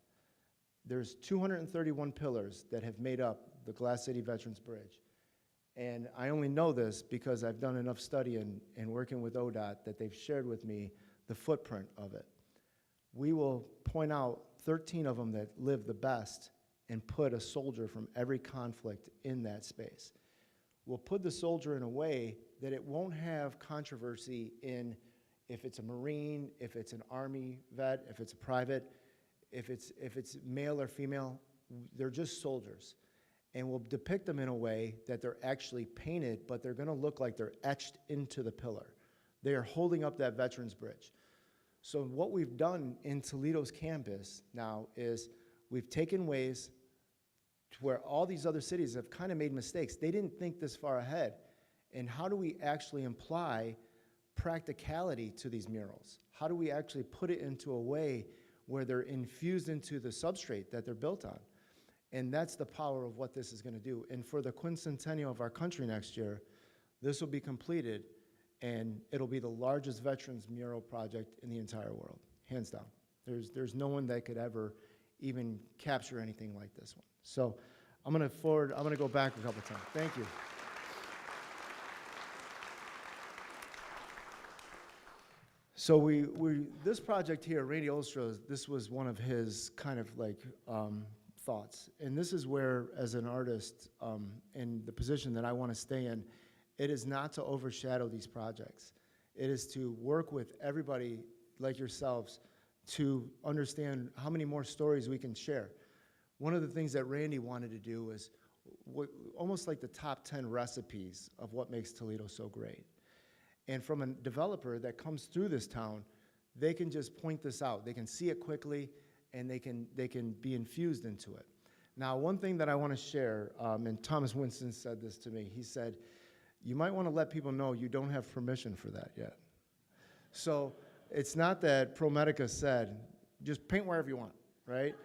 There's 231 pillars that have made up the Glass City Veterans Bridge. And I only know this because I've done enough study and working with ODOT that they've shared with me the footprint of it. We will point out 13 of them that live the best and put a soldier from every conflict in that space. We'll put the soldier in a way that it won't have controversy in if it's a Marine, if it's an Army vet, if it's a private, if it's male or female, they're just soldiers. And we'll depict them in a way that they're actually painted, but they're gonna look like they're etched into the pillar. They are holding up that Veterans Bridge. So what we've done in Toledo's campus now is we've taken ways to where all these other cities have kind of made mistakes. They didn't think this far ahead. And how do we actually apply practicality to these murals? How do we actually put it into a way where they're infused into the substrate that they're built on? And that's the power of what this is going to do. And for the quincentennial of our country next year, this will be completed, and it'll be the largest veterans mural project in the entire world, hands down. There's no one that could ever even capture anything like this one. So I'm going to go back a couple times. Thank you. So this project here, Randy Olstra, this was one of his kind of like thoughts. And this is where, as an artist, in the position that I want to stay in, it is not to overshadow these projects. It is to work with everybody like yourselves to understand how many more stories we can share. One of the things that Randy wanted to do was almost like the top 10 recipes of what makes Toledo so great. And from a developer that comes through this town, they can just point this out. They can see it quickly, and they can be infused into it. Now, one thing that I want to share, and Thomas Winston said this to me, he said, you might want to let people know you don't have permission for that yet. So it's not that ProMedica said, just paint wherever you want, right?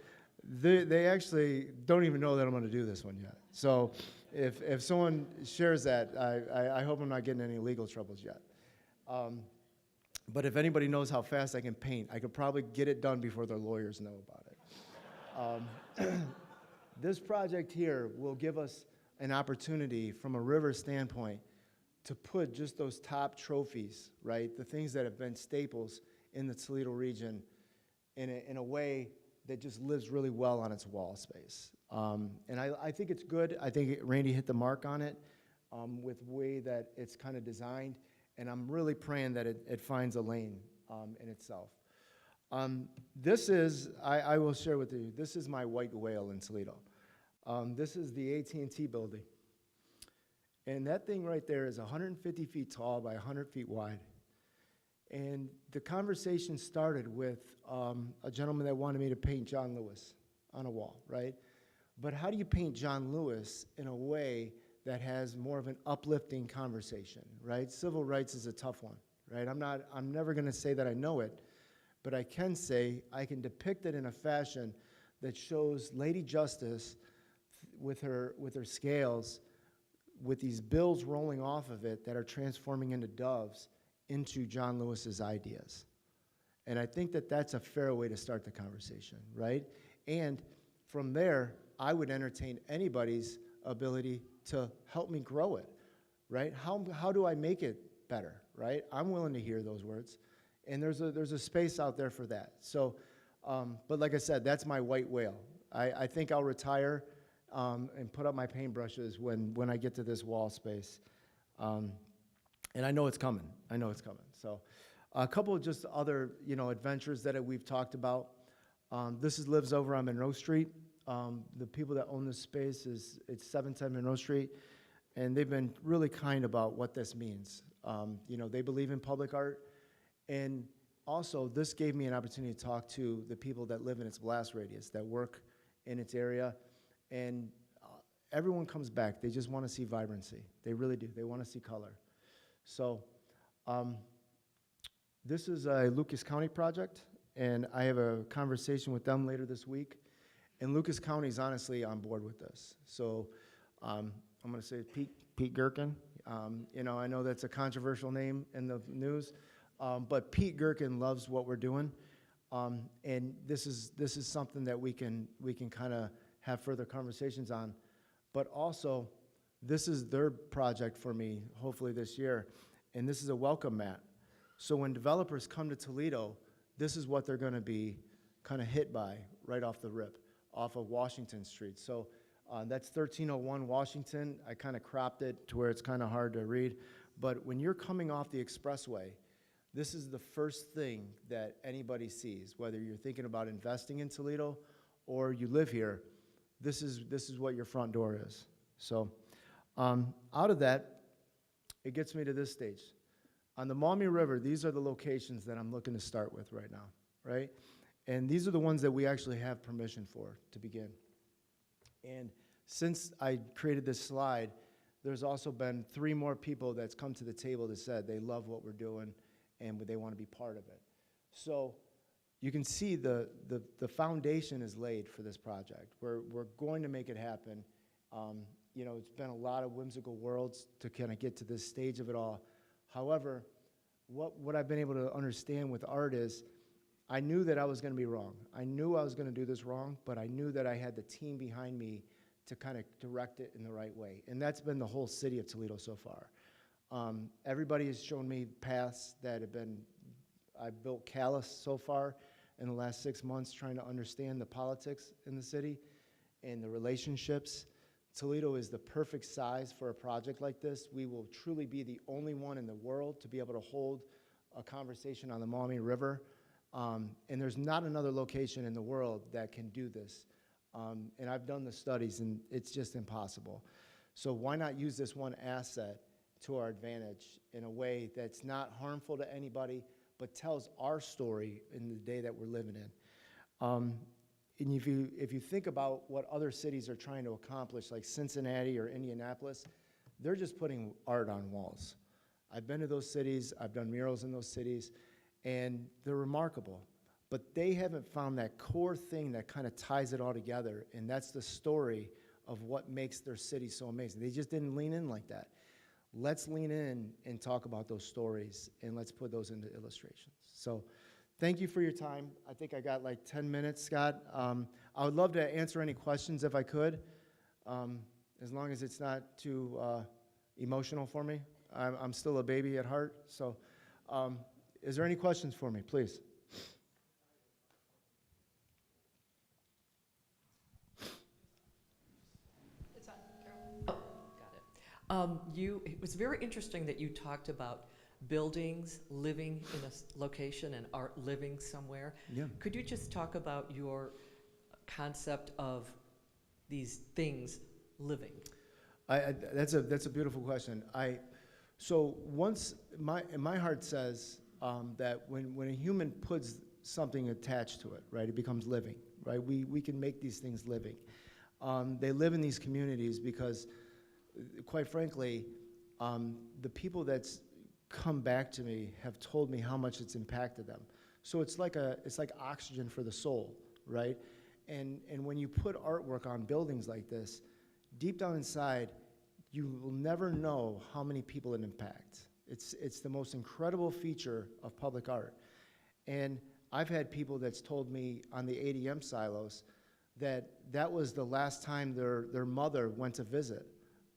They actually don't even know that I'm going to do this one yet. So if someone shares that, I hope I'm not getting any legal troubles yet. But if anybody knows how fast I can paint, I could probably get it done before their lawyers know about it. This project here will give us an opportunity from a river standpoint to put just those top trophies, right? The things that have been staples in the Toledo region in a way that just lives really well on its wall space. And I think it's good. I think Randy hit the mark on it with the way that it's kind of designed. And I'm really praying that it finds a lane in itself. This is, I will share with you, this is my white whale in Toledo. This is the AT&T building. And that thing right there is 150 feet tall by 100 feet wide. And the conversation started with a gentleman that wanted me to paint John Lewis on a wall, right? But how do you paint John Lewis in a way that has more of an uplifting conversation, right? Civil rights is a tough one, right? I'm never gonna say that I know it, but I can say I can depict it in a fashion that shows Lady Justice with her scales, with these bills rolling off of it that are transforming into doves, into John Lewis's ideas. And I think that that's a fair way to start the conversation, right? And from there, I would entertain anybody's ability to help me grow it, right? How do I make it better, right? I'm willing to hear those words. And there's a space out there for that. So, but like I said, that's my white whale. I think I'll retire and put up my paintbrushes when I get to this wall space. And I know it's coming. I know it's coming. So a couple of just other, adventures that we've talked about. Lives over on Monroe Street. The people that own this space it's 710 Monroe Street, and they've been really kind about what this means. They believe in public art, and also this gave me an opportunity to talk to the people that live in its blast radius, that work in its area, and everyone comes back. They just want to see vibrancy. They really do. They want to see color. So this is a Lucas County project, and I have a conversation with them later this week. And Lucas County is honestly on board with this. So I'm going to say Pete Gherkin. I know that's a controversial name in the news, but Pete Gherkin loves what we're doing. And this is something that we can kind of have further conversations on. But also, this is their project for me, hopefully this year, and this is a welcome mat. So when developers come to Toledo, this is what they're going to be kind of hit by right off the rip, off of Washington Street. So that's 1301 Washington. I kind of cropped it to where it's kind of hard to read. But when you're coming off the expressway, this is the first thing that anybody sees, whether you're thinking about investing in Toledo or you live here. This is what your front door is. So out of that, it gets me to this stage. On the Maumee River, these are the locations that I'm looking to start with right now, right? And these are the ones that we actually have permission for to begin. And since I created this slide, there's also been 3 more people that's come to the table that said they love what we're doing and they want to be part of it. So you can see the foundation is laid for this project. We're going to make it happen. It's been a lot of whimsical worlds to kind of get to this stage of it all. However, what I've been able to understand with art is I knew that I was going to be wrong. I knew I was going to do this wrong, but I knew that I had the team behind me to kind of direct it in the right way. And that's been the whole city of Toledo so far. Everybody has shown me paths that I've built callous so far in the last 6 months trying to understand the politics in the city and the relationships. Toledo is the perfect size for a project like this. We will truly be the only one in the world to be able to hold a conversation on the Maumee River. And there's not another location in the world that can do this. And I've done the studies, and it's just impossible. So why not use this one asset to our advantage in a way that's not harmful to anybody, but tells our story in the day that we're living in. And if you think about what other cities are trying to accomplish, like Cincinnati or Indianapolis, they're just putting art on walls. I've been to those cities, I've done murals in those cities, and they're remarkable. But they haven't found that core thing that kind of ties it all together, and that's the story of what makes their city so amazing. They just didn't lean in like that. Let's lean in and talk about those stories, and let's put those into illustrations. So thank you for your time. I think I got like 10 minutes, Scott. I would love to answer any questions if I could, as long as it's not too emotional for me. I'm still a baby at heart. So is there any questions for me, please? It was very interesting that you talked about buildings, living in a location, and art living somewhere. Yeah. Could you just talk about your concept of these things living? That's a beautiful question. So once my heart says that when a human puts something attached to it, right, it becomes living, right? We can make these things living. They live in these communities because, quite frankly, the people that's come back to me have told me how much it's impacted them. So it's like oxygen for the soul, right? And when you put artwork on buildings like this, deep down inside, you will never know how many people it impacts. It's the most incredible feature of public art. And I've had people that's told me on the ADM silos that was the last time their mother went to visit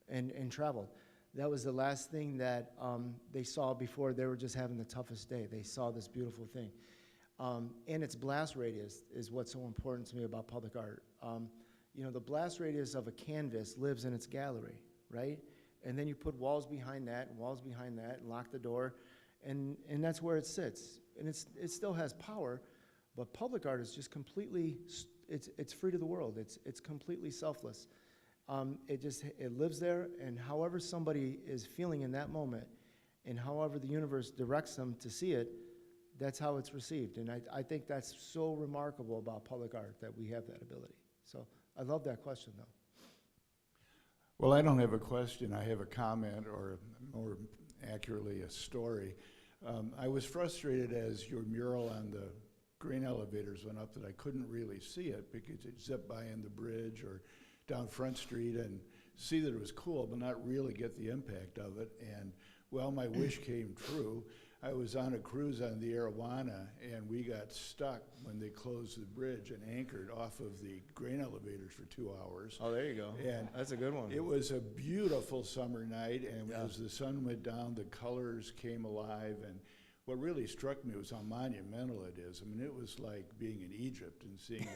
and traveled. That was the last thing that they saw before they were just having the toughest day. They saw this beautiful thing. And its blast radius is what's so important to me about public art. You know, the blast radius of a canvas lives in its gallery, right? And then you put walls behind that and walls behind that and lock the door, and that's where it sits. And it still has power, but public art is just completely, it's free to the world. It's completely selfless. It lives there, and however somebody is feeling in that moment, and however the universe directs them to see it, that's how it's received. And I think that's so remarkable about public art, that we have that ability. So I love that question, though. Well, I don't have a question. I have a comment, or more accurately, a story. I was frustrated as your mural on the grain elevators went up that I couldn't really see it because it zipped by on the bridge or down Front Street and see that it was cool, but not really get the impact of it. And, well, my wish came true. I was on a cruise on the Arowana, and we got stuck when they closed the bridge and anchored off of the grain elevators for 2 hours. Oh, there you go. And that's a good one. It was a beautiful summer night, and as the sun went down, the colors came alive. And what really struck me was how monumental it is. I mean, it was like being in Egypt and seeing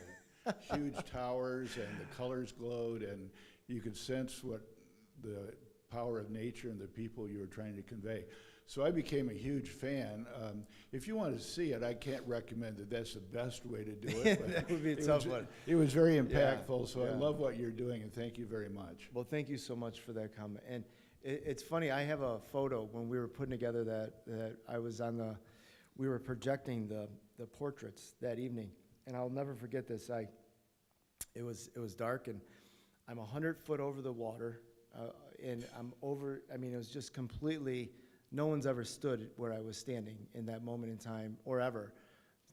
the huge towers, and the colors glowed, and you could sense what the power of nature and the people you were trying to convey. So I became a huge fan. If you want to see it, I can't recommend that that's the best way to do it. But that would be a tough one. It was very impactful, so I yeah. love what you're doing, and thank you very much. Well, thank you so much for that comment. And it's funny, I have a photo when we were putting together that I was we were projecting the portraits that evening. And I'll never forget this. It was dark, and I'm 100 foot over the water, and it was just completely, no one's ever stood where I was standing in that moment in time, or ever,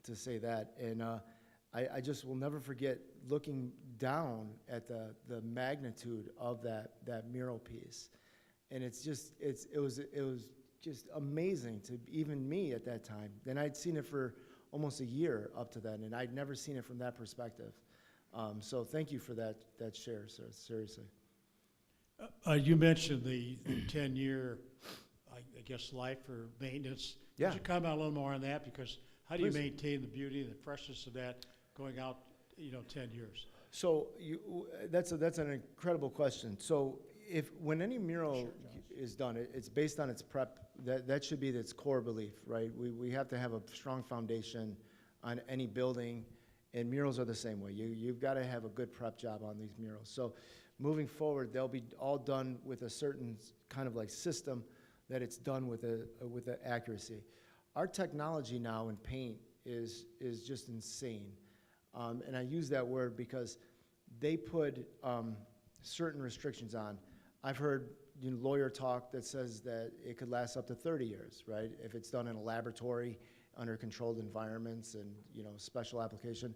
to say that. And I just will never forget looking down at the magnitude of that mural piece. And it was just amazing to even me at that time. Then I'd seen it for almost a year up to then, and I'd never seen it from that perspective. So thank you for that share, sir, seriously. You mentioned the 10-year, I guess, life or maintenance. Yeah. Could you comment a little more on that? Because how do Please. you maintain the beauty and the freshness of that going out, 10 years? So that's an incredible question. So when any mural is done, it's based on its prep. That should be its core belief, right? We have to have a strong foundation on any building, and murals are the same way. You've got to have a good prep job on these murals. So moving forward, they'll be all done with a certain kind of like system that it's done with a accuracy. Our technology now in paint is just insane. And I use that word because they put certain restrictions on. I've heard lawyer talk that says that it could last up to 30 years, right? If it's done in a laboratory under controlled environments and special application.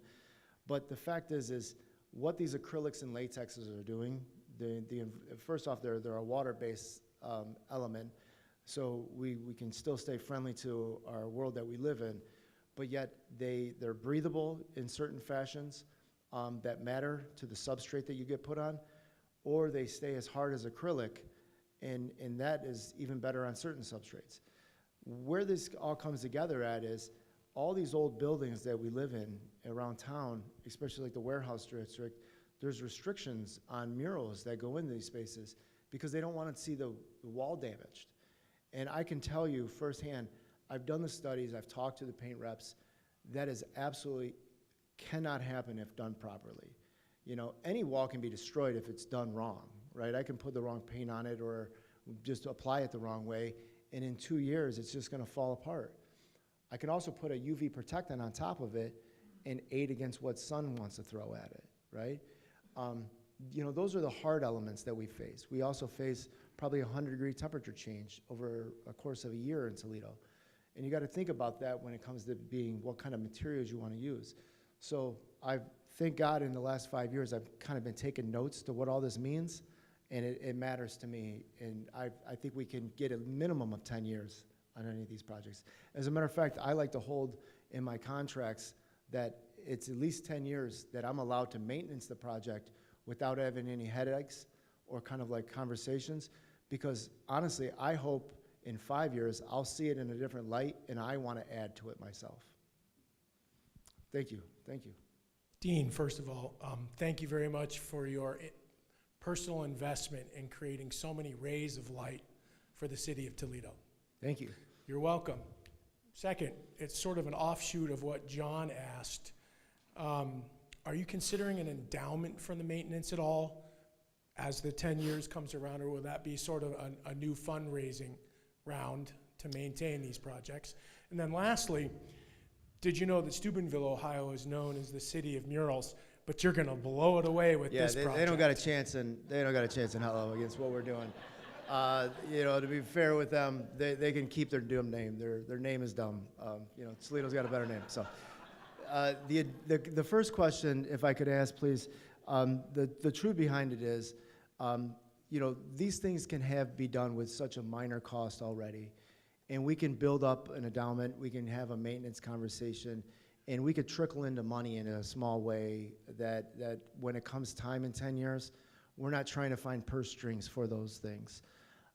But the fact is what these acrylics and latexes are doing. First off, they're a water-based element, so we can still stay friendly to our world that we live in. But yet they're breathable in certain fashions that matter to the substrate that you get put on, or they stay as hard as acrylic, and that is even better on certain substrates. Where this all comes together at is all these old buildings that we live in around town, especially like the warehouse district, there's restrictions on murals that go into these spaces because they don't want to see the wall damaged. And I can tell you firsthand, I've done the studies, I've talked to the paint reps, that is absolutely cannot happen if done properly. You know, any wall can be destroyed if it's done wrong, right? I can put the wrong paint on it or just apply it the wrong way, and in 2 years, it's just gonna fall apart. I can also put a UV protectant on top of it and aid against what sun wants to throw at it, right? You know, those are the hard elements that we face. We also face probably a 100-degree temperature change over a course of a year in Toledo. And you gotta think about that when it comes to being what kind of materials you wanna use. So thank God in the last 5 years, I've kind of been taking notes to what all this means, and it matters to me. And I think we can get a minimum of 10 years on any of these projects. As a matter of fact, I like to hold in my contracts that it's at least 10 years that I'm allowed to maintenance the project without having any headaches or kind of like conversations, because honestly, I hope in 5 years, I'll see it in a different light, and I want to add to it myself. Thank you, thank you. Dean, first of all, thank you very much for your personal investment in creating so many rays of light for the city of Toledo. Thank you. You're welcome. Second, it's sort of an offshoot of what John asked. Are you considering an endowment for the maintenance at all as the 10 years comes around, or will that be sort of a new fundraising round to maintain these projects? And then lastly, did you know that Steubenville, Ohio is known as the city of murals, but you're gonna blow it away with this project? They don't got a chance in Hello against what we're doing. You know, to be fair with them, they can keep their dumb name. Their name is dumb. You know, Toledo's got a better name. So, the first question, if I could ask, please, the truth behind it is, you know, these things can be done with such a minor cost already, and we can build up an endowment. We can have a maintenance conversation, and we could trickle into money in a small way that when it comes time in 10 years, we're not trying to find purse strings for those things.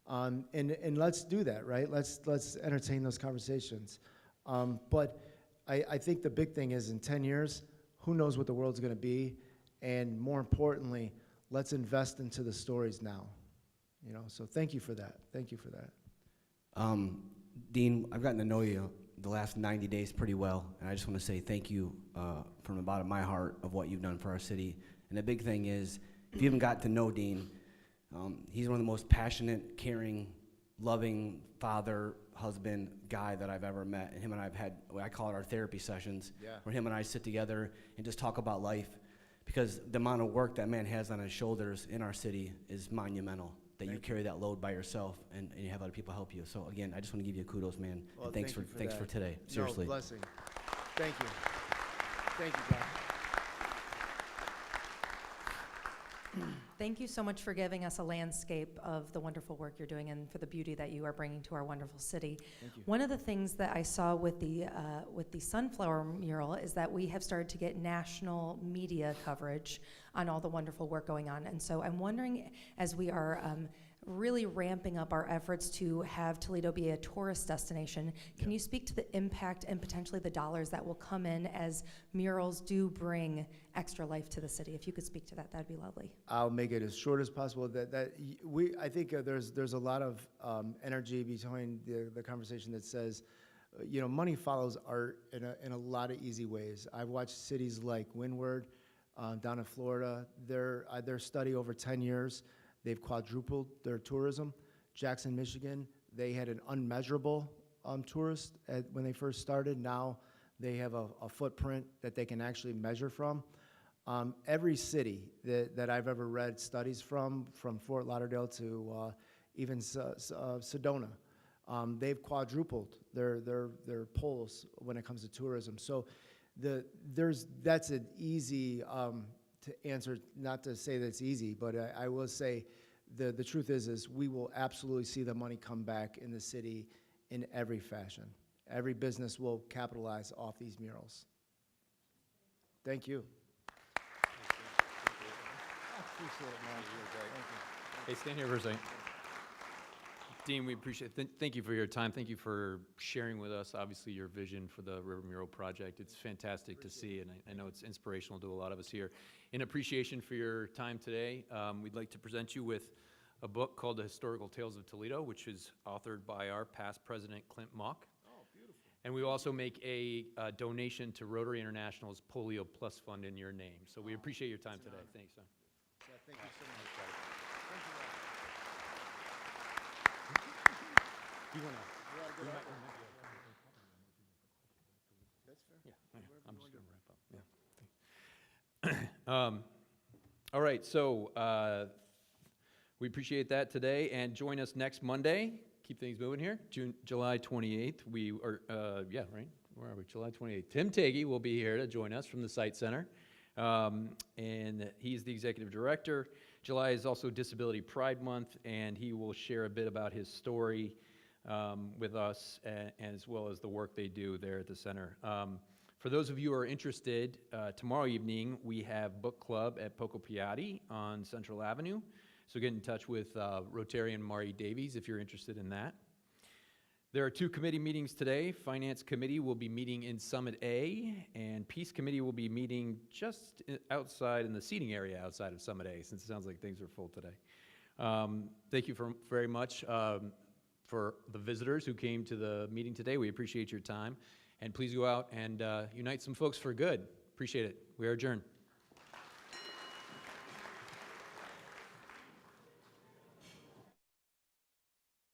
And let's do that, right? Let's entertain those conversations. But I think the big thing is in 10 years, who knows what the world's gonna be? And more importantly, let's invest into the stories now. You know, so thank you for that. Thank you for that. Dean, I've gotten to know you the last 90 days pretty well, and I just want to say thank you from the bottom of my heart of what you've done for our city. And the big thing is, if you haven't got to know Dean, he's one of the most passionate, caring, loving father, husband, guy that I've ever met. And him and I have had what I call it our therapy sessions, where him and I sit together and just talk about life, because the amount of work that man has on his shoulders in our city is monumental, that you carry that load by yourself and you have other people help you. So again, I just want to give you kudos, man. Well, and thanks for today, seriously. No, blessing. Thank you. Thank you, John. Thank you so much for giving us a landscape of the wonderful work you're doing and for the beauty that you are bringing to our wonderful city. Thank you. One of the things that I saw with the sunflower mural is that we have started to get national media coverage on all the wonderful work going on. And so I'm wondering, as we are really ramping up our efforts to have Toledo be a tourist destination, can you speak to the impact and potentially the dollars that will come in as murals do bring extra life to the city? If you could speak to that, that'd be lovely. I'll make it as short as possible. I think there's a lot of energy behind the conversation that says, you know, money follows art in a lot of easy ways. I've watched cities like Windward down in Florida. Their study over 10 years, they've quadrupled their tourism. Jackson, Michigan, they had an unmeasurable tourist when they first started. Now they have a footprint that they can actually measure from. Every city that I've ever read studies from Fort Lauderdale to even Sedona, they've quadrupled their polls when it comes to tourism. So that's an easy to answer, not to say that it's easy, but I will say the truth is we will absolutely see the money come back in the city in every fashion. Every business will capitalize off these murals. Thank you. Appreciate it, man. Hey, stand here for a second. Dean, we appreciate it. Thank you for your time. Thank you for sharing with us, obviously, your vision for the River Mural Project. It's fantastic to see, and I know it's inspirational to a lot of us here. In appreciation for your time today, we'd like to present you with a book called The Historical Tales of Toledo, which is authored by our past president, Clint Mock. Oh, beautiful. And we also make a donation to Rotary International's Polio Plus Fund in your name. So we appreciate your time today. Thanks, son. Yeah, thank you so much. You wanna? That's fair. Yeah, I'm just gonna wrap up. Yeah. All right, so we appreciate that today, and join us next Monday. Keep things moving here. July 28th. We are, yeah, right. Where are we? July 28th. Tim Tagey will be here to join us from the Site Center, and he's the executive director. July is also Disability Pride Month, and he will share a bit about his story with us, as well as the work they do there at the center. For those of you who are interested, tomorrow evening we have book club at Poco Piatti on Central Avenue. So get in touch with Rotarian Mari Davies if you're interested in that. There are 2 committee meetings today. Finance Committee will be meeting in Summit A, and Peace Committee will be meeting just outside in the seating area outside of Summit A, since it sounds like things are full today. Thank you very much for the visitors who came to the meeting today. We appreciate your time. And please go out and unite some folks for good. Appreciate it. We are adjourned.